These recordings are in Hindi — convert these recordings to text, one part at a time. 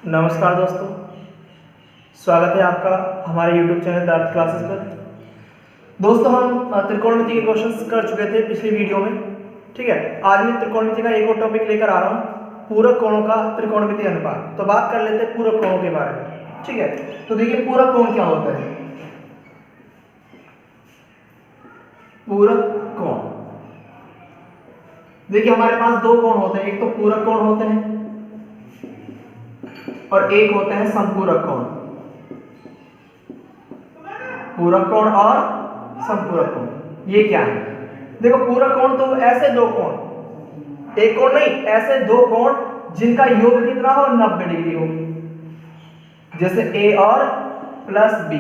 नमस्कार दोस्तों, स्वागत है आपका हमारे YouTube चैनल दार्थ क्लासेस पर। दोस्तों, हम त्रिकोणमिति के क्वेश्चंस कर चुके थे पिछली वीडियो में। ठीक है, आज मैं त्रिकोणमिति का एक और टॉपिक लेकर आ रहा हूँ, पूरक कोणों का त्रिकोणमिति अनुपात। तो बात कर लेते हैं पूरक कोणों के बारे में। ठीक है, तो देखिए पूरक कोण क्या होता है। पूरक कोण, देखिए हमारे पास दो कोण होते हैं, एक तो पूरक कोण होते हैं और एक होते हैं समपूरक कोण। पूरक कोण और समपूरक कोण, ये क्या है? देखो, पूरक कोण तो ऐसे दो कोण, एक कोण नहीं, ऐसे दो कोण जिनका योग कितना हो, 90 डिग्री हो। जैसे ए और प्लस बी,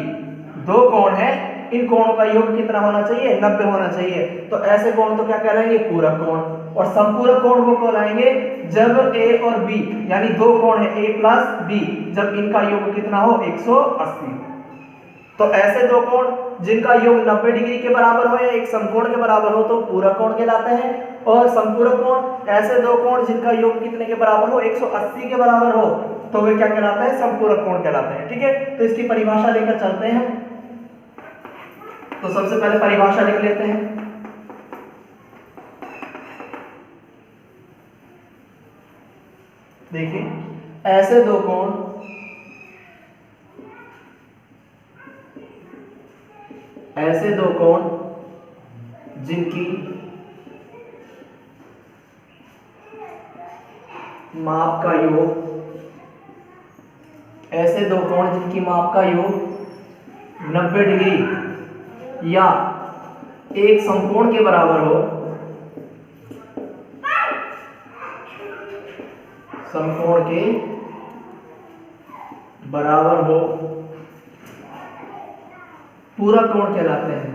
दो कोण है, इन कोणों का योग कितना होना चाहिए, 90 होना चाहिए। तो ऐसे कोण तो क्या कहलाएंगे, पूरक कोण। और संपूरक कोण वो कहलाएंगे जब ए और बी, यानी दो कोण है ए प्लस बी, जब इनका योग कितना हो, 180। तो ऐसे दो कोण जिनका योग 90 डिग्री के बराबर हो या एक समकोण के बराबर हो तो पूरक कोण कहलाते हैं। और संपूरक कोण ऐसे दो कोण जिनका योग कितने के बराबर हो, 180 के बराबर हो, तो वे क्या कहलाते हैं, संपूरक कोण कहलाते हैं। ठीक है, तो इसकी परिभाषा लेकर चलते हैं। तो सबसे पहले परिभाषा लिख लेते हैं। देखिए, ऐसे दो कोण जिनकी माप का योग, ऐसे दो कोण जिनकी माप का योग 90 डिग्री या एक समकोण के बराबर हो, समकोण के बराबर हो, पूरक कोण कहलाते हैं।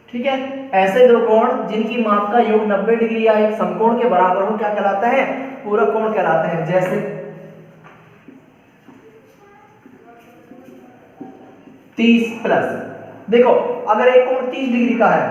ठीक है, ऐसे दो कोण जिनकी माप का योग 90 डिग्री या एक समकोण के बराबर हो क्या कहलाता है, पूरक कोण कहलाते हैं। जैसे 30 प्लस, देखो अगर एक कोण 30 डिग्री का है,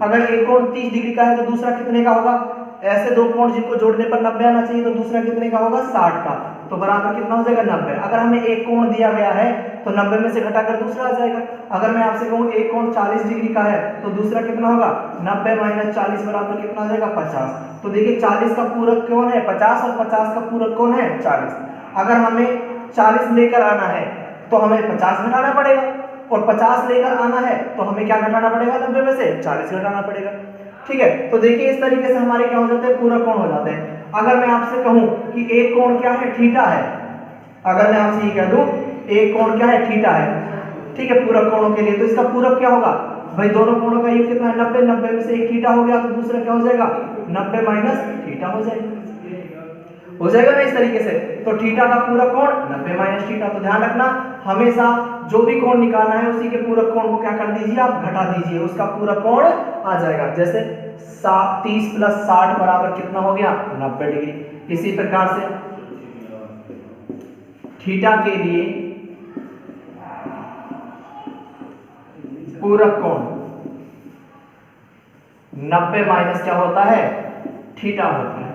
अगर एक कोण 30 डिग्री का है तो दूसरा कितने का होगा? ऐसे दो कोण जिनको जोड़ने पर 90 आना चाहिए, तो दूसरा कितने का होगा, 60 का। तो बराबर कितना हो जाएगा, 90। अगर हमें एक कोण दिया गया है तो 90 में से घटाकर दूसरा आ जाएगा। अगर मैं आपसे कहूं एक कोण 40 डिग्री का है तो दूसरा कितना होगा, 90 माइनस 40 बराबर कितना आ जाएगा, 50। तो देखिए 40 का पूरक कौन है, 50, और 50 का पूरक कौन है, 40। अगर हमें 40 लेकर आना है तो हमें 50 घटाना पड़ेगा, और 50 लेकर आना है तो हमें क्या घटाना पड़ेगा, 90 में से 40 घटाना पड़ेगा। ठीक है, तो देखिए इस तरीके से हमारे क्या हो जाते हैं, पूरक कोण हो जाते हैं। अगर मैं आपसे कहूं कि एक कोण क्या है, थीटा है, अगर मैं आपसे ये कह दूं एक कोण क्या है, थीटा है, ठीक है, पूरक कोणों के लिए, तो इसका पूरक क्या होगा भाई, दोनों कोणों का योग कितना है, 90, 90 में से एक थीटा हो गया तो दूसरा क्या हो जाएगा, 90 माइनस थीटा हो जाएगा ना इस तरीके से। तो थीटा का पूरक कोण 90 माइनस थीटा। तो ध्यान रखना, हमेशा जो भी कोण निकालना है उसी के पूरक कोण को क्या कर दीजिए, आप घटा दीजिए, उसका पूरक कोण आ जाएगा। जैसे 30 प्लस 60 बराबर कितना हो गया, 90 डिग्री। इसी प्रकार से थीटा के लिए पूरक कोण 90 माइनस क्या होता है, थीटा होता है।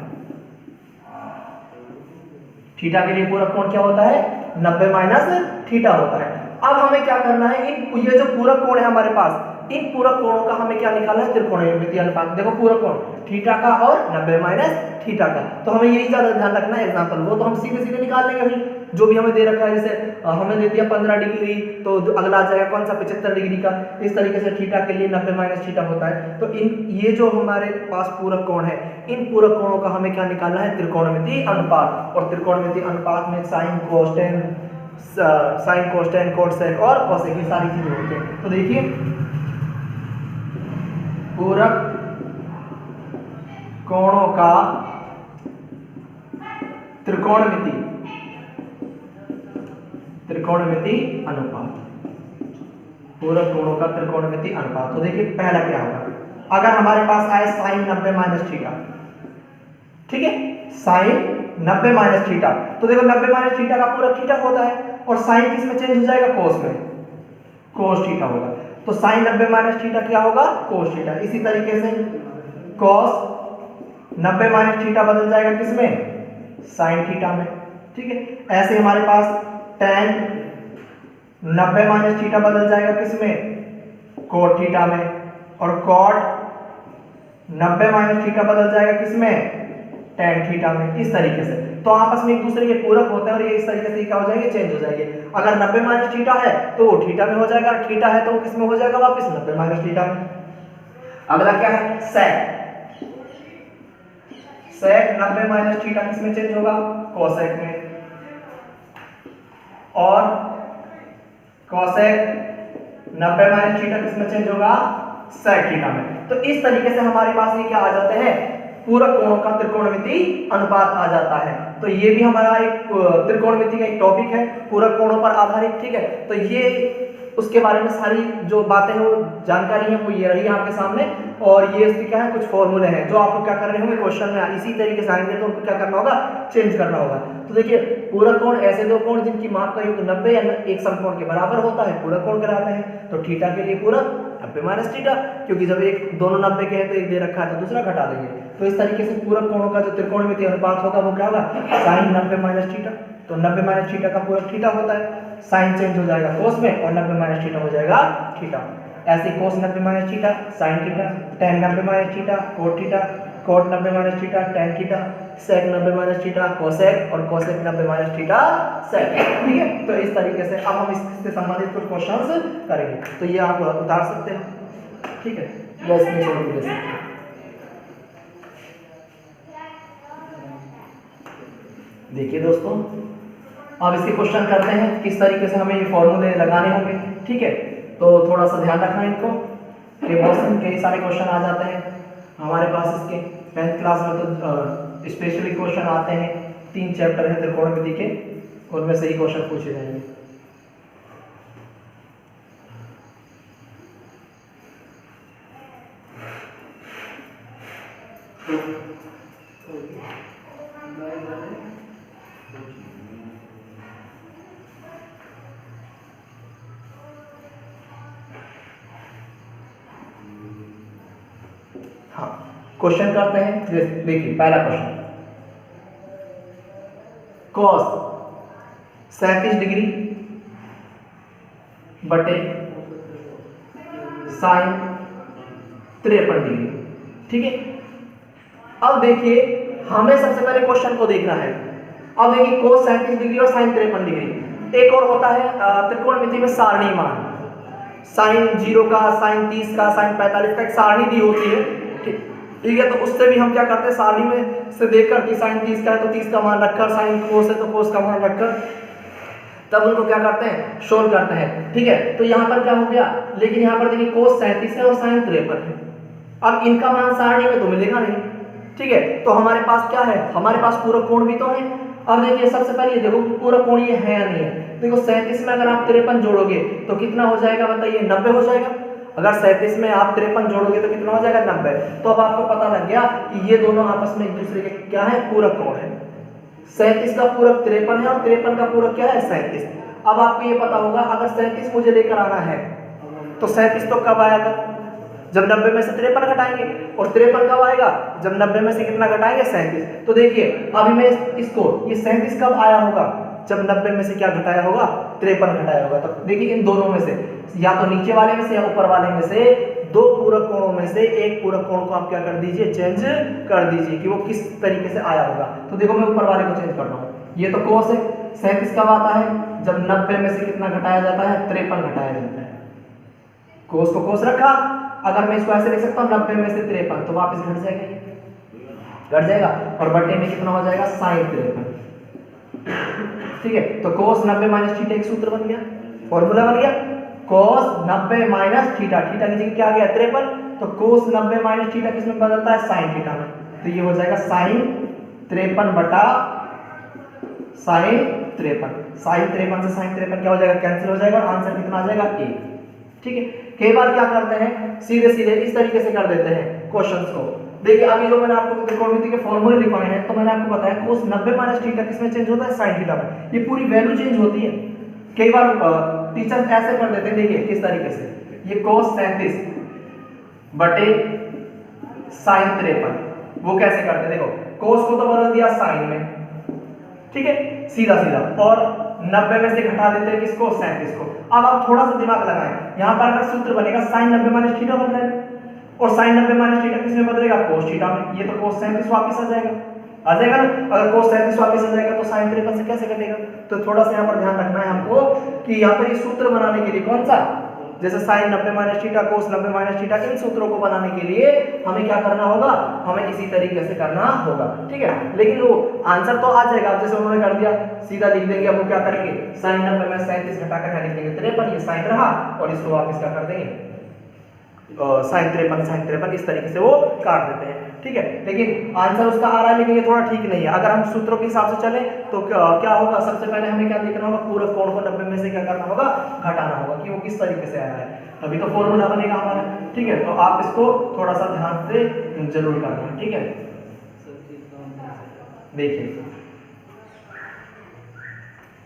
थीटा के लिए पूरक कोण क्या होता है, 90 माइनस थीटा होता है। अब हमें क्या करना है, इन ये जो पूरक कोण है हमारे पास, इन पूरक कोणों का हमें क्या निकालना है, त्रिकोणमिति अनुपात। देखो पूरक कोण थीटा का और 90 माइनस थीटा का, तो हमें यही ज्यादा ध्यान रखना है। एग्जांपल वो तो हम सीधे सीधे निकाल लेंगे भाई, जो भी हमें दे रखा है। जैसे हमें दे दिया 15 डिग्री, तो अगला आ जाएगा कौन सा, 75 डिग्री का। इस तरीके से थीटा के लिए 90 माइनस थीटा होता है। तो ये जो हमारे पास पूरक कोण है, इन पूरक कोणों का हमें क्या निकालना है, त्रिकोणमिति अनुपात। और त्रिकोणमिति अनुपात में साइन कोसेक, कोसेक और कोसेक, ये सारी चीजें होती हैं। तो देखिए पूरक कोणों का त्रिकोणमिति अनुपात, पूरक कोणों का त्रिकोणमिति अनुपात। तो देखिए पहला क्या होगा, अगर हमारे पास आए साइन 90 माइनस थीटा, ठीक है, साइन 90 माइनस थीटा, तो देखो 90 माइनस थीटा का पूरक थीटा होता है, और साइन किस में चेंज हो जाएगा, कोस में, कोस थीटा होगा। तो साइन 90 माइनस थीटा क्या होगा, कोस थीटा। इसी तरीके से कॉस 90 माइनस थीटा बदल जाएगा किसमें, साइन थीटा में। ठीक है, ऐसे हमारे पास tan 90 माइनस थीटा बदल जाएगा किसमें, कोट थीटा में, और कॉट 90 माइनस थीटा बदल जाएगा किसमें, tan थीटा में। इस तरीके से तो आपस में एक दूसरे के पूरक होते हैं और ये इस तरीके से क्या हो जाएंगे, चेंज हो जाएंगे। अगर 90 माइनस थीटा है तो वो थीटा में हो जाएगा, थीटा है तो वो किस में हो जाएगा, वापस 90 माइनस थीटा में। अगला क्या है, sec 90 माइनस थीटा किस में चेंज होगा, cosec में, और cosec 90 माइनस थीटा किस में चेंज होगा, sec थीटा में। तो इस तरीके से हमारे पास ये क्या आ जाते हैं, पूरक कोणों का त्रिकोणमिति अनुपात आ जाता है। तो ये भी हमारा एक त्रिकोणमिति का एक टॉपिक है, पूरक कोणों पर आधारित। ठीक है, तो ये उसके बारे में सारी जो बातें हैं, वो जानकारी है, वो ये रही आपके सामने। और ये इसके क्या है, कुछ फॉर्मूले हैं जो आपको क्या कर रहे होंगे, क्वेश्चन में इसी तरीके से आएंगे तो उनको क्या करना होगा, चेंज करना होगा। तो देखिए, पूरक कोण ऐसे दो कोण जिनकी माप का योग 90 या एक समकोण के बराबर होता है, पूरक कोण कहलाते हैं। तो थीटा के लिए पूरक 90 माइनस थीटा, क्योंकि जब एक दोनों 90 के हैं तो एक दे रखा है तो दूसरा घटा देंगे। तो इस तरीके से पूरक कोणों का जो त्रिकोणमिति अनुपात होगा वो क्या होगा, साइन 90 माइनस थीटा। तो 90 माइनस थीटा का पूरक थीटा होता है, साइन चेंज हो जाएगा कोस में और 90 माइनस थीटा हो जाएगा थीटा। ऐसे cos 90 minus theta sine theta, tan 90 minus theta cot theta, cot 90 minus theta tan theta, sec 90 minus theta cosec, और कोसेक 90 माइनस थीटा sec। ठीक है, तो इस तरीके से अब हम इससे संबंधित कुछ क्वेश्चंस करेंगे, तो ये आप उतार सकते हैं। ठीक है, बस इसमें जरूर ले सकते हैं। देखिए दोस्तों, अब इसके क्वेश्चन करते हैं, किस तरीके से हमें ये फॉर्मूले लगाने होंगे। ठीक है, तो थोड़ा सा ध्यान रखना इनको, कि बहुत कई सारे क्वेश्चन आ जाते हैं हमारे पास इसके 10th क्लास में। तो स्पेशली क्वेश्चन आते हैं, 3 चैप्टर हैं त्रिकोणमिति के, उनमें से ही क्वेश्चन पूछे जाएंगे। हाँ, क्वेश्चन करते हैं। देखिए, पहला क्वेश्चन, cos 37 डिग्री बटे साइन 53 डिग्री। ठीक है, अब देखिए, हमें सबसे पहले क्वेश्चन को देखना है। अब देखिए, cos 37 डिग्री और साइन 53 डिग्री। एक और होता है त्रिकोणमिति में सारणी मान, साइन 0 का, साइन 30 का, साइन 45 का एक सारणी दी होती है। ठीक है, तो उससे भी हम क्या करते हैं, सारणी में से देखकर कि साइन 30 का है तो 30 का मान रखकर, साइन कोस है तो कोस का मान रखकर तब उनको क्या करते हैं, सोल्व करते हैं। ठीक है, तो यहाँ पर क्या हो गया, लेकिन यहाँ पर देखिए कोस 37 है और साइन 53 है। अब इनका मान सारणी में तो मिलेगा नहीं। ठीक है, तो हमारे पास क्या है, हमारे पास पूरक कोण भी तो है। अब देखिए, सबसे पहले ये देखो पूरक कोण ये है या नहीं है। देखो 37 में अगर आप 53 जोड़ोगे तो कितना हो जाएगा, बताइए, 90 हो जाएगा। अगर 37 में आप 53 जोड़ोगे तो कितना हो जाएगा, 90। तो अब आपको पता लग गया कि ये दोनों आपस में एक दूसरे के क्या है, पूरक कोण है। 37 का पूरक 53 है और 53 का पूरक क्या है, 37। अब आपको ये पता होगा, अगर 37 मुझे लेकर आना है तो 37 तो कब आएगा, जब 90 में से 53 घटाएंगे, और 53 कब आएगा, जब 90 में से कितना घटाएंगे, 37। तो देखिए, अभी मैं इसको, ये 37 कब आया होगा, जब 90 में से क्या घटाया होगा, 53 घटाया होगा। तो देखिए, इन दोनों में से, या तो नीचे वाले में से या ऊपर वाले में से, दो पूरक कोणों में से एक पूरक कोण को आप क्या कर दीजिए, चेंज कर दीजिए कि वो किस तरीके से आया होगा। तो देखो, मैं ऊपर वाले को चेंज कर रहा हूँ। ये तो कोस है, 37 कब आता है, जब 90 में से कितना घटाया जाता है, 53 घटाया जाता है। कोस को कोस रखा, अगर मैं इसको ऐसे लिख सकता हूँ, 90 में से 53, तो वापस घट जाएगा, घट जाएगा, और बटे में कितना हो जाएगा, साइन 53। ठीक है, तो कोस 90 माइनस थीटा एक सूत्र बन गया, फॉर्मूला बन गया। कोस 90 माइनस थीटा, थीटा की जगह क्या आ गया, 53। तो कोस 90 माइनस थीटा किस में बदलता है, साइन थीटा में। तो ये हो जाएगा साइन 53 बटा साइन 53। साइन 53 से साइन 53 क्या हो जाएगा, कैंसिल हो जाएगा, आंसर कितना आ जाएगा, 1। ठीक है, कई बार क्या करते हैं, सीधे सीधे इस तरीके से कर देते हैं क्वेश्चंस को। देखिए, अभी जो मैंने आपको त्रिकोणमिति के फॉर्मूले लिखवाए हैं, तो मैंने आपको बताया कोस 90 माइनस थीटा किसमें चेंज होता है, साइन थीटा में। ये पूरी वैल्यू चेंज होती है। कई बार टीचर ऐसे कर देते हैं, देखिए किस तरीके से, ये cos 37 बटे sin 53, वो कैसे करते हैं? देखो cos को तो बदल दिया sin में, ठीक है, सीधा सीधा, और 90 में से घटा देते हैं किसको? 37 को। अब आप थोड़ा सा दिमाग लगाएं, यहाँ पर अगर सूत्र बनेगा sin 90 माइनस थीटा बन रहा है, और sin 90 माइनस थीटा किस में बदलेगा? cos थीटा में। ये तो cos 37 वापस आ जाएगा ना। अगर cos 37 वापस आ जाएगा तो sin 53 से कैसे कटेगा? तो थोड़ा सा यहाँ पर ध्यान रखना है हमको कि यहाँ पर ये सूत्र बनाने के लिए कौन सा, जैसे sin 90 minus theta, cos 90 minus theta, इन सूत्रों को बनाने के लिए हमें क्या करना होगा? हमें इसी तरीके से करना होगा, ठीक है। लेकिन वो आंसर तो आ जाएगा, जैसे उन्होंने कर दिया, सीधा लिख देंगे। अब वो क्या करेंगे? sin 90 में 37 घटाकर यहाँ लिख देंगे 53, ये sin रहा, और इसको वापस क्या कर देंगे? sin 53, इस तरीके से वो काट देते हैं, ठीक है। लेकिन आंसर उसका आ रहा है, लेकिन ये थोड़ा ठीक नहीं है। अगर हम सूत्रों के हिसाब से चले तो क्या होगा? सबसे पहले हमें क्या देखना होगा? पूरे कोण को 90 में से क्या करना होगा? घटाना होगा कि वो किस तरीके से आया है, तभी तो फॉर्मूला बनेगा हमारा, ठीक है। तो आप इसको थोड़ा सा ध्यान से जरूर करना, ठीक है। देखिए,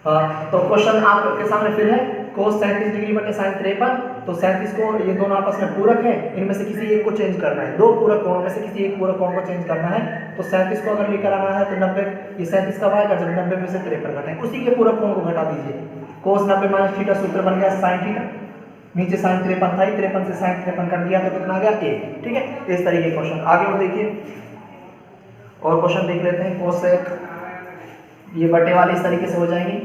हाँ, तो क्वेश्चन आपके सामने फिर है, cos 37 डिग्री बटे sin 53, तो 37 को, ये दोनों आपस में पूरक है, इनमें से किसी एक को चेंज करना है, दो पूरक कोणों में से किसी एक पूरक कोण को चेंज करना है। तो 37 को अगर लेकर आना है तो 90, ये 37 कब आएगा? जब 90 में से 53 घटाएं, उसी के पूरक कोण को घटा दीजिए। cos 90 माइनस थीटा सूत्र बन गया sin थीटा, नीचे sin 53 था, 53 से sin 53 कर दिया तो कितना आ गया? 1, ठीक है। इस तरीके के क्वेश्चन आगे और देखिए, और क्वेश्चन देख लेते हैं। cos, ये बटे वाले इस तरीके से हो जाएंगे।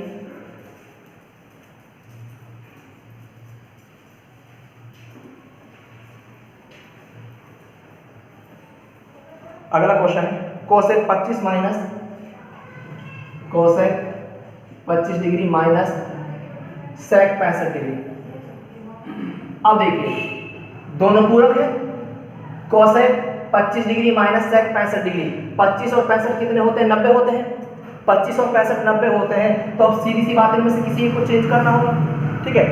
अगला क्वेश्चन है cosec 25 minus cosec 25 degree minus sec 65 degree. अब देखिए, दोनों पूरक है। Cosec 25 degree minus sec 65 degree, 25 और 65 कितने होते हैं? 90 होते हैं। 25 और 65 90 होते हैं, तो अब सीधी सी बात, इनमें से किसी एक को चेंज करना होगा, ठीक है।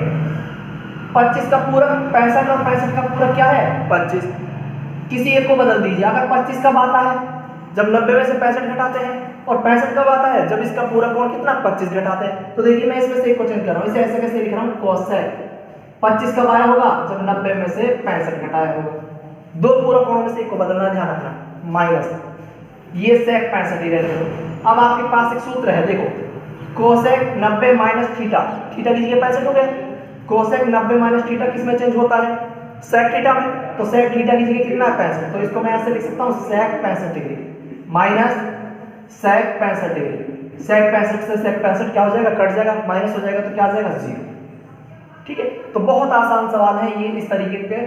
25 का पूरक 65 और 65 का पूरक क्या है? 25, किसी एक को बदल दीजिए। अगर 25 कब आता है? जब 90 में से 65 घटाते हैं, और 65 कब आता है? जब इसका पूरा कोण कितना? 25 घटाते हैं। तो देखिए, मैं इसमें से एक को चेंज कर रहा हूं, इसे ऐसे कैसे लिख रहा हूं? कोसेक 25 कब आया होगा? जब 90 में से 65 घटाया होगा। दो पूरा कोणों में से एक को बदलना, ध्यान रखना, माइनस ये सेक 65 ही रहने दो। अब आपके पास एक सूत्र है, देखो, कोसेक 90 माइनस थीटा, थीटा की जगह 65 हो गया। कोसेक 90 माइनस थीटा किस में चेंज होता है? सेक थीटा में। तो सेक थीटा की जगह कितना है? 65, तो इसको मैं ऐसे लिख सकता हूं, सेक 65 डिग्री माइनस सेक 65 डिग्री। सेक 65 से सेक 65 क्या हो जाएगा? कट जाएगा, माइनस हो जाएगा, तो क्या आ जाएगा? 0, ठीक है। तो बहुत आसान सवाल है ये, इस तरीके के,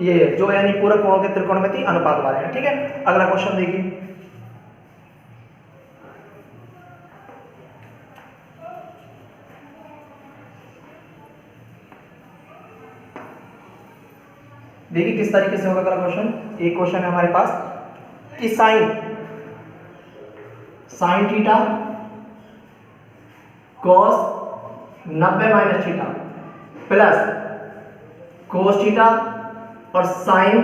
ये जो यानी पूरक कोणों के त्रिकोणमिति अनुपात वाले हैं, ठीक है। अगला क्वेश्चन देखिए, देखिए किस तरीके से होगा अगला क्वेश्चन। एक क्वेश्चन है हमारे पास कि sine theta cos 90 minus theta plus cos theta और साइन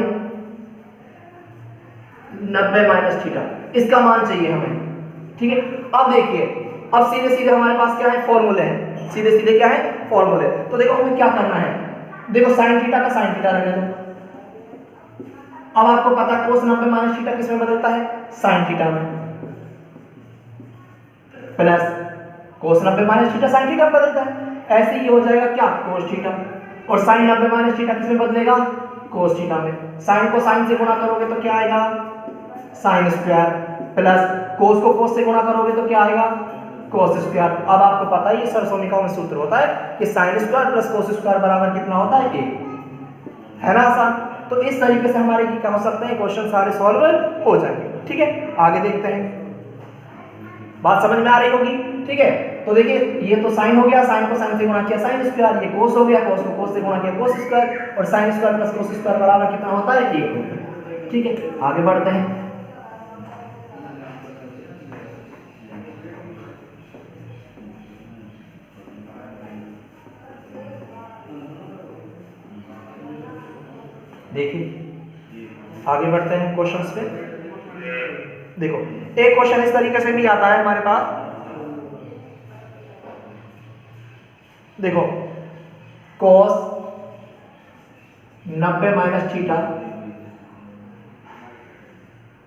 90 माइनस थीटा, इसका मान चाहिए हमें, ठीक है। अब देखिए, अब सीधे सीधे हमारे पास क्या है? फॉर्मूले हैं, सीधे सीधे क्या है? फॉर्मूले। तो देखो हमें क्या करना है, देखो साइन थीटा का साइन थीटा रहने दो। अब आपको पता है cos 90 माइनस थीटा किस में बदलता है? साइन थीटा में, plus cos 90 minus theta sine theta में बदलता है। ऐसे ही हो जाएगा क्या? cos थीटा, और साइन 90 माइनस थीटा किस में बदलेगा? cos थीटा में। साइन को साइन से गुणा करोगे तो क्या आएगा? साइन स्क्वायर, प्लस cos को cos से गुणा करोगे तो क्या आएगा? cos square. अब आपको पता है ये सरसोनिका में सूत्र होता है कि sine square plus cos square बराबर कितना होता है? 1, है ना आसान। तो इस तरीके से हमारे क्या हो सकते हैं? क्वेश्चन सारे सॉल्व हो जाएंगे, ठीक है। आगे देखते हैं, बात समझ में आ रही होगी, ठीक है। तो देखिए, ये तो साइन हो गया, साइन को साइन से गुणा किया साइन स्क्वायर, ये cos हो गया, cos को cos से गुणा किया cos स्क्वायर, और sine square plus cos square बराबर कितना होता है? 1, ठीक है। आगे बढ़ते हैं, देखिए आगे बढ़ते हैं क्वेश्चंस पे। देखो, एक क्वेश्चन इस तरीके से भी आता है हमारे पास, देखो cos 90 माइनस थीटा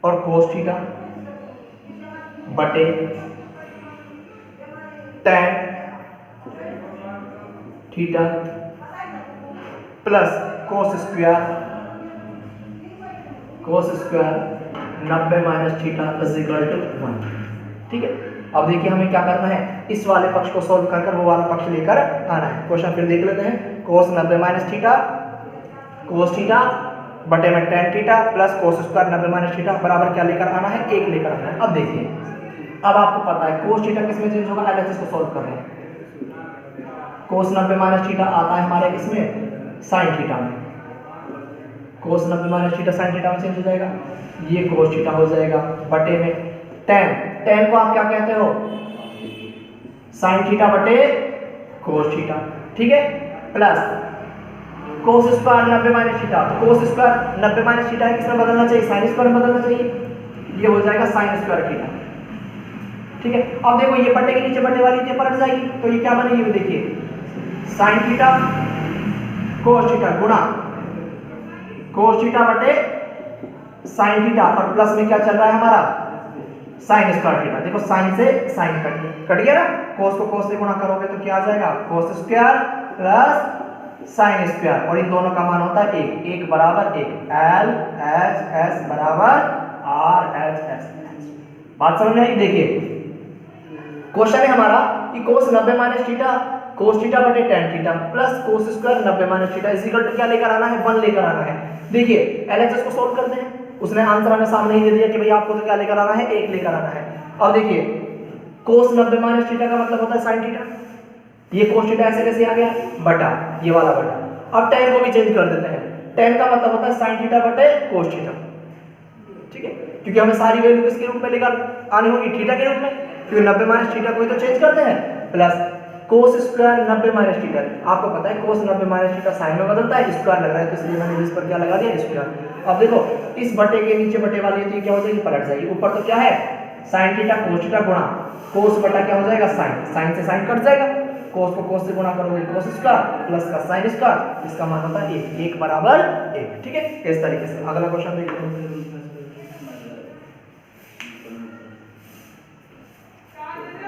और कोस थीटा बटे tan theta plus cos square 90 minus theta is equal to 1। ठीक है, अब देखिए हमें क्या करना है, इस वाले पक्ष को सॉल्व कर वो वाला पक्ष लेकर आना है। क्वेश्चन फिर देख लेते हैं। कोस 90 माइनस थीटा कोस थीटा बटे में tan theta plus cos square 90 minus theta बराबर क्या लेकर आना है, 1 लेकर आना है। अब देखिए, अब आपको पता है कोस थीटा किस में चेंज होगा, एलएचएस को सॉल्व कर रहे हैं। कोस 90 माइनस थीटा आता है हमारे किसमें, साइन थीटा में। कोस 90 माइनस थीटा साइन थीटा में चेंज हो जाएगा, ये कोस थीटा हो जाएगा बटे में tan को आप क्या कहते हो, साइन थीटा बटे कोस थीटा। ठीक है, plus cos square 90 minus theta, तो कोस स्क्वायर 90 माइनस थीटा है, किसमें बदलना चाहिए, साइन स्क्वायर में बदलना चाहिए, ये हो जाएगा साइन स्क्वायर थीटा। ठीक है, अब देखो ये बटे के नीचे बटे वाली थी पलट जाएगी, तो ये क्या बनेगी, देखिए साइन थीटा कोस थीटा गुणा कोस थीटा बटे साइन थीटा और प्लस में क्या चल रहा है हमारा, साइन स्क्वायर थीटा। देखो साइन से साइन कट गया ना, कोस को कोस से गुणा करोगे तो क्या आ जाएगा, cos square plus sine square, और इन दोनों का मान होता है 1 बराबर 1, एल एच एस बराबर आर एच एस। बात समझ में आई। देखिए क्वेश्चन है हमारा कि cos 90 minus theta cos theta बटे tan theta plus cos square 90 minus theta is equal to क्या लेकर आना है, 1 लेकर आना है। देखिए एलएचएस को सॉल्व करते हैं, उसने आंसर हमें सामने ही दे दिया कि भाई आपको तो क्या लेकर आना है, 1 लेकर आना है। अब देखिए कोस 90 माइनस थीटा का मतलब होता है साइन थीटा, ये कोस थीटा ऐसे कैसे आ गया, बटा ये वाला बटा। अब tan को भी चेंज कर देते हैं, tan का मतलब होता है साइन थीटा बटे कोस थीटा। ठीक है, क्योंकि हमें सारी वैल्यू किसके रूप में लेकर आनी होगी, थीटा के रूप में, क्योंकि 90 माइनस थीटा को ही तो चेंज करते हैं, plus cos square 90 minus theta. आपको पता है कोस 90 माइनस थीटा साइन में बदलता है, स्क्वायर लग रहा है तो इसलिए मैंने इस पर क्या लगा दिया, स्क्वायर। अब देखो इस बटे के नीचे बटे वाली तो क्या हो जाएगी, पलट जाएगी। ऊपर तो क्या है, साइन थीटा कोस थीटा गुणा कोस बटा क्या हो जाएगा, साइन, साइन से साइन कट जाएगा, कोस को कोस से गुणा करोगे कोस स्क्वायर प्लस का साइन स्क्वायर, इसका मान होता है 1 बराबर 1। ठीक है, इस तरीके से अगला क्वेश्चन देखते हैं।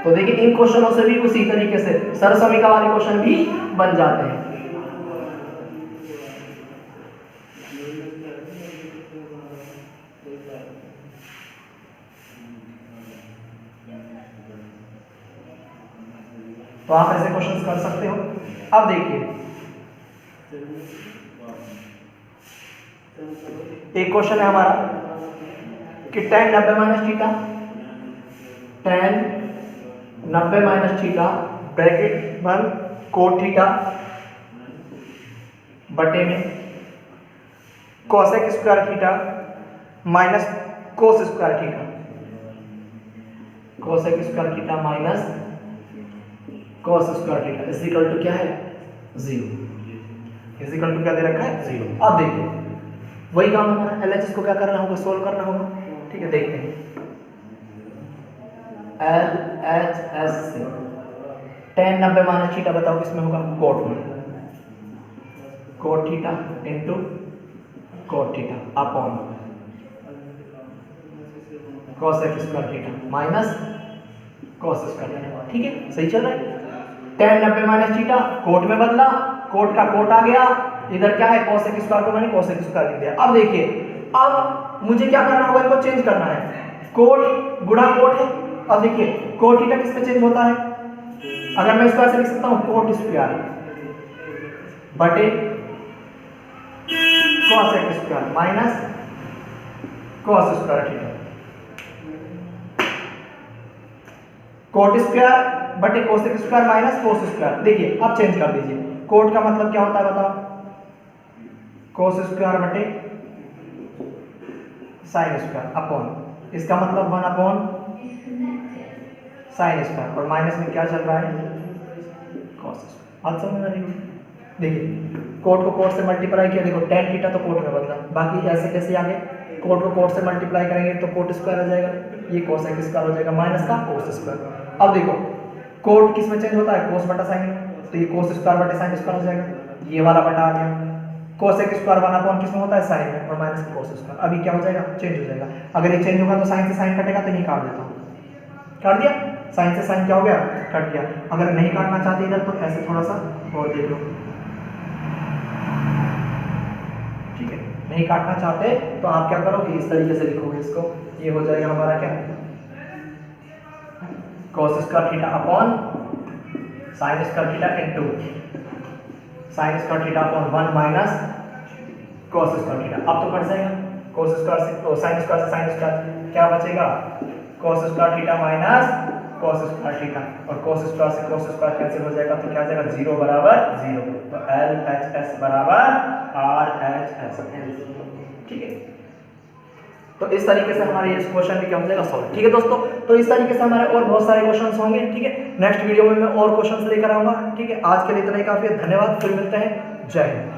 तो देखिए इन क्वेश्चनों से भी उसी तरीके से सरसमीका वाले क्वेश्चन भी बन जाते हैं। तो आप ऐसे क्वेश्चंस कर सकते हो। अब देखिए एक क्वेश्चन है हमारा कि tan 90 minus theta tan 90 minus theta bracket 1 cot theta बटे में cosec square theta minus cos square theta, cosec square theta minus cos square theta is equal to क्या है, 0। इज इक्वल टू क्या दे रखा है, 0। अब देखिए वही काम हमारा, एलएचएस को क्या करना होगा, सोल्व करना होगा। ठीक है, देखते हैं एल एच एस से tan 90 माइनस थीटा बताओ किसमें होगा, कोट में, cot theta into cot theta upon cosec square theta minus cos square theta. ठीक है, सही चल रहा है। tan 90 माइनस थीटा कोट में बदला, कोट का कोट आ गया, इधर क्या है कोसेक स्क्वायर को मैंने कोसेक स्क्वायर लिख दिया। अब देखिए अब मुझे क्या करना होगा, इनको चेंज करना है, कोट गुणा कोट है। अब देखिए कोट थीटा किस पे चेंज होता है, अगर मैं इसको ऐसे लिख सकता हूं कोट स्क्वायर बटे cosec square minus cos square theta, cot square बटे cosec square minus cos square. देखिए अब चेंज कर दीजिए, कोट का मतलब क्या होता है बताओ, कोस स्क्वायर बटे साइन स्क्वायर अपॉन, इसका मतलब 1 अपॉन साइन स्क्वायर, और माइनस में क्या चल रहा है, कॉस स्क्वायर। आज समझ आ रही है। देखिए कोट को कोट से मल्टीप्लाई किया, देखो tan थीटा तो कोट में बदला, बाकी ऐसे कैसे आगे, कोट को कोट से मल्टीप्लाई करेंगे तो कोट स्क्वायर आ जाएगा, ये कोसेक स्क्वायर हो जाएगा माइनस का कोस स्क्वायर। अब देखो कोट किस में चेंज होता है, कोस बटा साइन, तो ये कोस स्क्वायर बटे साइन स्क्वायर हो जाएगा, ये वाला बटा आ गया, कोसेक स्क्वायर 1 किसमें होता है, साइन में, और माइनस का कोस स्क्वायर। अभी क्या हो जाएगा, चेंज हो जाएगा। अगर ये चेंज होगा तो साइन से साइन कटेगा, तो यही काट देता हूँ, काट दिया, साइन से साइन क्या हो गया, कट गया। अगर नहीं काटना चाहते इधर तो ऐसे थोड़ा सा और देख लो, ठीक है। नहीं काटना चाहते तो आप क्या करोगे, इस तरीके से लिखोगे इसको, ये हो जाएगा हमारा क्या, cos square theta upon sine square theta into sine square theta upon 1 minus cos square theta. अब तो कट जाएगा, cos स्क्वायर से तो साइन स्क्वायर से साइन स्क्वायर, क्या बचेगा, cos square theta minus cos square theta, और cos स्क्वायर से cos स्क्वायर कैंसिल हो जाएगा, तो क्या आ जाएगा, 0 बराबर 0, तो LHS बराबर RHS, ठीक है। तो इस तरीके से हमारे इस क्वेश्चन भी क्या हो जाएगा, सॉल्व, ठीक है दोस्तों। तो इस तरीके से हमारे और बहुत सारे क्वेश्चंस होंगे, ठीक है। नेक्स्ट वीडियो में मैं और क्वेश्चंस लेकर आऊंगा, ठीक है। आज के लिए इतना ही काफी है, धन्यवाद, फिर मिलते हैं, जय हिंद।